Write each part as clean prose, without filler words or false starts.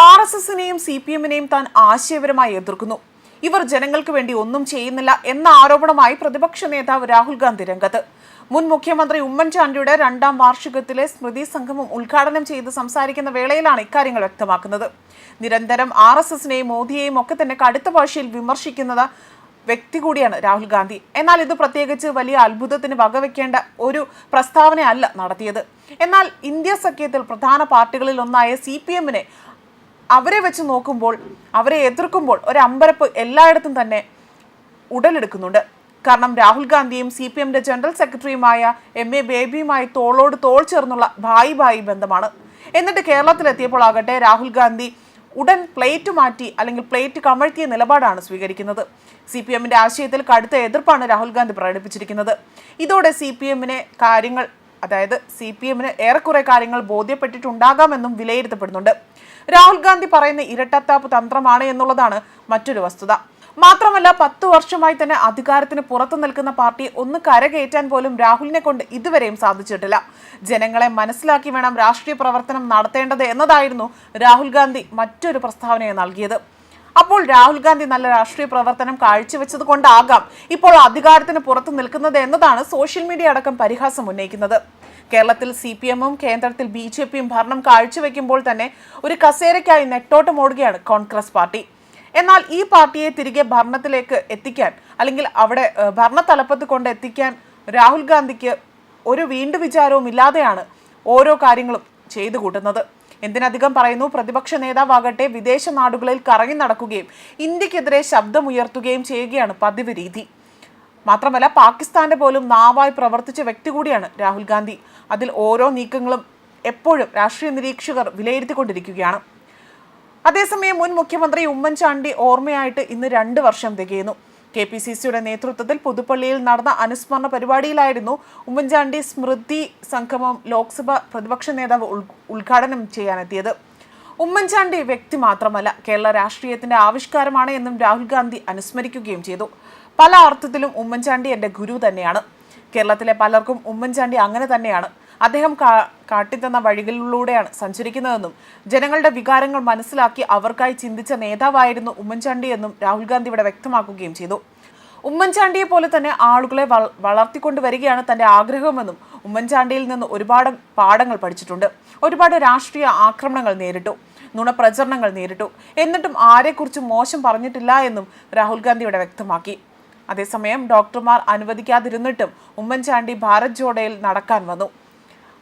RSSനെയും CPMനെയും താൻ ആശയപരമായി എതിർക്കുന്നു. ഇവർ ജനങ്ങൾക്ക് വേണ്ടി ഒന്നും ചെയ്യുന്നില്ല എന്ന ആരോപണമായി പ്രതിപക്ഷ നേതാവ് രാഹുൽ ഗാന്ധി രംഗത്ത്. മുൻ മുഖ്യമന്ത്രി ഉമ്മൻചാണ്ടിയുടെ 2ാം വാർഷികത്തിലെ സ്മൃതി സംഗമം ഉദ്ഘാടനം ചെയ്ത് സംസാരിക്കുന്ന വേളയിലാണ് ഇക്കാര്യങ്ങൾ വ്യക്തമാക്കുന്നത്. നിരന്തരം RSSനെയും മോദിയെയും ഒക്കെ തന്നെ കടുത്ത ഭാഷയിൽ വിമർശിക്കുന്നത് വ്യക്തി കൂടിയാണ് രാഹുൽ ഗാന്ധി. എന്നാൽ ഇത് പ്രത്യേകിച്ച് വലിയ അത്ഭുതത്തിന് വകവെക്കേണ്ട ഒരു പ്രസ്താവനയല്ല നടത്തിയത്. എന്നാൽ ഇന്ത്യ സഖ്യത്തിൽ പ്രധാന പാർട്ടികളിൽ ഒന്നായ CPMനെ അവരെ വെച്ച് നോക്കുമ്പോൾ, അവരെ എതിർക്കുമ്പോൾ ഒരു അമ്പരപ്പ് എല്ലായിടത്തും തന്നെ ഉടലെടുക്കുന്നുണ്ട്. കാരണം രാഹുൽ ഗാന്ധിയും CPMന്റെ ജനറൽ സെക്രട്ടറിയുമായ MA ബേബിയുമായി തോളോട് തോൾ ചേർന്നുള്ള ഭായി ബന്ധമാണ്. എന്നിട്ട് കേരളത്തിലെത്തിയപ്പോൾ ആകട്ടെ രാഹുൽ ഗാന്ധി ഉടൻ പ്ലേറ്റ് മാറ്റി അല്ലെങ്കിൽ പ്ലേറ്റ് കമഴ്ത്തിയ നിലപാടാണ് സ്വീകരിക്കുന്നത്. CPMന്റെ ആശയത്തിൽ കടുത്ത എതിർപ്പാണ് രാഹുൽ ഗാന്ധി പ്രകടിപ്പിച്ചിരിക്കുന്നത്. ഇതോടെ CPMന് ഏറെക്കുറെ കാര്യങ്ങൾ ബോധ്യപ്പെട്ടിട്ടുണ്ടാകാമെന്നും വിലയിരുത്തപ്പെടുന്നുണ്ട്. രാഹുൽ ഗാന്ധി പറയുന്ന ഇരട്ടത്താപ്പ് തന്ത്രമാണ് എന്നുള്ളതാണ് മറ്റൊരു വസ്തുത. മാത്രമല്ല 10 വർഷമായി തന്നെ അധികാരത്തിന് പുറത്തു നിൽക്കുന്ന പാർട്ടി ഒന്ന് കരകയറ്റാൻ പോലും രാഹുലിനെ കൊണ്ട് ഇതുവരെയും സാധിച്ചിട്ടില്ല. ജനങ്ങളെ മനസ്സിലാക്കി വേണം രാഷ്ട്രീയ പ്രവർത്തനം നടത്തേണ്ടത് എന്നതായിരുന്നു രാഹുൽ ഗാന്ധി മറ്റൊരു പ്രസ്താവനയെ നൽകിയത്. അപ്പോൾ രാഹുൽ ഗാന്ധി നല്ല രാഷ്ട്രീയ പ്രവർത്തനം കാഴ്ചവെച്ചത് കൊണ്ടാകാം ഇപ്പോൾ അധികാരത്തിന് പുറത്തു നിൽക്കുന്നത് എന്നതാണ് സോഷ്യൽ മീഡിയ അടക്കം പരിഹാസം ഉന്നയിക്കുന്നത്. കേരളത്തിൽ CPMും കേന്ദ്രത്തിൽ BJPയും ഭരണം കാഴ്ചവെക്കുമ്പോൾ തന്നെ ഒരു കസേരയ്ക്കായി നെട്ടോട്ടമോടുകയാണ് കോൺഗ്രസ് പാർട്ടി. എന്നാൽ ഈ പാർട്ടിയെ തിരികെ ഭരണത്തിലേക്ക് എത്തിക്കാൻ അല്ലെങ്കിൽ അവിടെ ഭരണതലപ്പത്ത് കൊണ്ട് എത്തിക്കാൻ രാഹുൽ ഗാന്ധിക്ക് ഒരു വീണ്ടു വിചാരവും ഇല്ലാതെയാണ് ഓരോ കാര്യങ്ങളും ചെയ്തു കൂട്ടുന്നത്. എന്തിനധികം പറയുന്നു, പ്രതിപക്ഷ നേതാവാകട്ടെ വിദേശ നാടുകളിൽ കറങ്ങി നടക്കുകയും ഇന്ത്യക്കെതിരെ ശബ്ദമുയർത്തുകയും ചെയ്യുകയാണ് പതിവ് രീതി. മാത്രമല്ല പാകിസ്ഥാന്റെ പോലും നാവായി പ്രവർത്തിച്ച വ്യക്തി കൂടിയാണ് രാഹുൽ ഗാന്ധി. അതിൽ ഓരോ നീക്കങ്ങളും എപ്പോഴും രാഷ്ട്രീയ നിരീക്ഷകർ വിലയിരുത്തിക്കൊണ്ടിരിക്കുകയാണ്. അതേസമയം മുൻ മുഖ്യമന്ത്രി ഉമ്മൻചാണ്ടി ഓർമ്മയായിട്ട് ഇന്ന് 2 വർഷം തികയുന്നു. KPCCയുടെ നേതൃത്വത്തിൽ പുതുപ്പള്ളിയിൽ നടന്ന അനുസ്മരണ പരിപാടിയിലായിരുന്നു ഉമ്മൻചാണ്ടി സ്മൃതി സംഗമം ലോക്സഭ പ്രതിപക്ഷ നേതാവ് ഉദ്ഘാടനം ചെയ്യാനെത്തിയത്. ഉമ്മൻചാണ്ടി വ്യക്തി മാത്രമല്ല, കേരള രാഷ്ട്രീയത്തിന്റെ ആവിഷ്കാരമാണ് എന്നും രാഹുൽ ഗാന്ധി അനുസ്മരിക്കുകയും ചെയ്തു. പല അർത്ഥത്തിലും ഉമ്മൻചാണ്ടി എൻ്റെ ഗുരു തന്നെയാണ്. കേരളത്തിലെ പലർക്കും ഉമ്മൻചാണ്ടി അങ്ങനെ തന്നെയാണ്. അദ്ദേഹം കാട്ടിത്തന്ന വഴികളിലൂടെയാണ് സഞ്ചരിക്കുന്നതെന്നും ജനങ്ങളുടെ വികാരങ്ങൾ മനസ്സിലാക്കി അവർക്കായി ചിന്തിച്ച നേതാവായിരുന്നു ഉമ്മൻചാണ്ടി എന്നും രാഹുൽ ഗാന്ധി ഇവിടെ വ്യക്തമാക്കുകയും ചെയ്തു. ഉമ്മൻചാണ്ടിയെ പോലെ തന്നെ ആളുകളെ വളർത്തിക്കൊണ്ടുവരികയാണ് തൻ്റെ ആഗ്രഹമെന്നും ഉമ്മൻചാണ്ടിയിൽ നിന്ന് ഒരുപാട് പാഠങ്ങൾ പഠിച്ചിട്ടുണ്ട്. ഒരുപാട് രാഷ്ട്രീയ ആക്രമണങ്ങൾ നേരിട്ടു, നുണപ്രചരണങ്ങൾ നേരിട്ടു. എന്നിട്ടും ആരെക്കുറിച്ചും മോശം പറഞ്ഞിട്ടില്ല എന്നും രാഹുൽ ഗാന്ധി ഇവിടെ വ്യക്തമാക്കി. അതേസമയം ഡോക്ടർമാർ അനുവദിക്കാതിരുന്നിട്ടും ഉമ്മൻചാണ്ടി ഭാരത് ജോഡോയിൽ നടക്കാൻ വന്നു.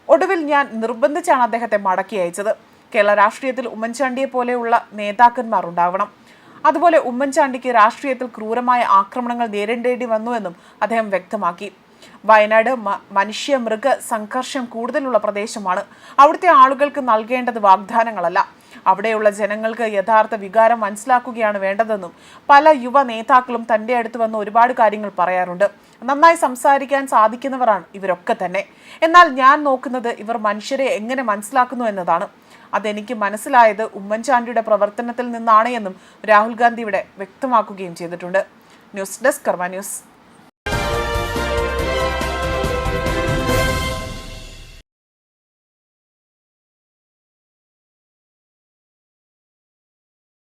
ഒടുവിൽ ഞാൻ നിർബന്ധിച്ചാണ് അദ്ദേഹത്തെ മടക്കി അയച്ചത്. കേരള രാഷ്ട്രീയത്തിൽ ഉമ്മൻചാണ്ടിയെ പോലെയുള്ള നേതാക്കന്മാർ ഉണ്ടാവണം. അതുപോലെ ഉമ്മൻചാണ്ടിക്ക് രാഷ്ട്രീയത്തിൽ ക്രൂരമായ ആക്രമണങ്ങൾ നേരിടേണ്ടി വന്നുവെന്നും അദ്ദേഹം വ്യക്തമാക്കി. വയനാട് മനുഷ്യ മൃഗ സംഘർഷം കൂടുതലുള്ള പ്രദേശമാണ്. അവിടുത്തെ ആളുകൾക്ക് നൽകേണ്ടത് വാഗ്ദാനങ്ങളല്ല, അവിടെയുള്ള ജനങ്ങൾക്ക് യഥാർത്ഥ വികാരം മനസ്സിലാക്കുകയാണ് വേണ്ടതെന്നും പല യുവ നേതാക്കളും തൻ്റെ അടുത്ത് വന്ന് ഒരുപാട് കാര്യങ്ങൾ പറയാറുണ്ട്. നന്നായി സംസാരിക്കാൻ സാധിക്കുന്നവരാണ് ഇവരൊക്കെ തന്നെ. എന്നാൽ ഞാൻ നോക്കുന്നത് ഇവർ മനുഷ്യരെ എങ്ങനെ മനസ്സിലാക്കുന്നു എന്നതാണ്. അതെനിക്ക് മനസ്സിലായത് ഉമ്മൻചാണ്ടിയുടെ പ്രവർത്തനത്തിൽ നിന്നാണ് എന്നും രാഹുൽ ഗാന്ധി ഇവിടെ വ്യക്തമാക്കുകയും ചെയ്തിട്ടുണ്ട്. ന്യൂസ് ഡെസ്ക് കർമ്മ ന്യൂസ്.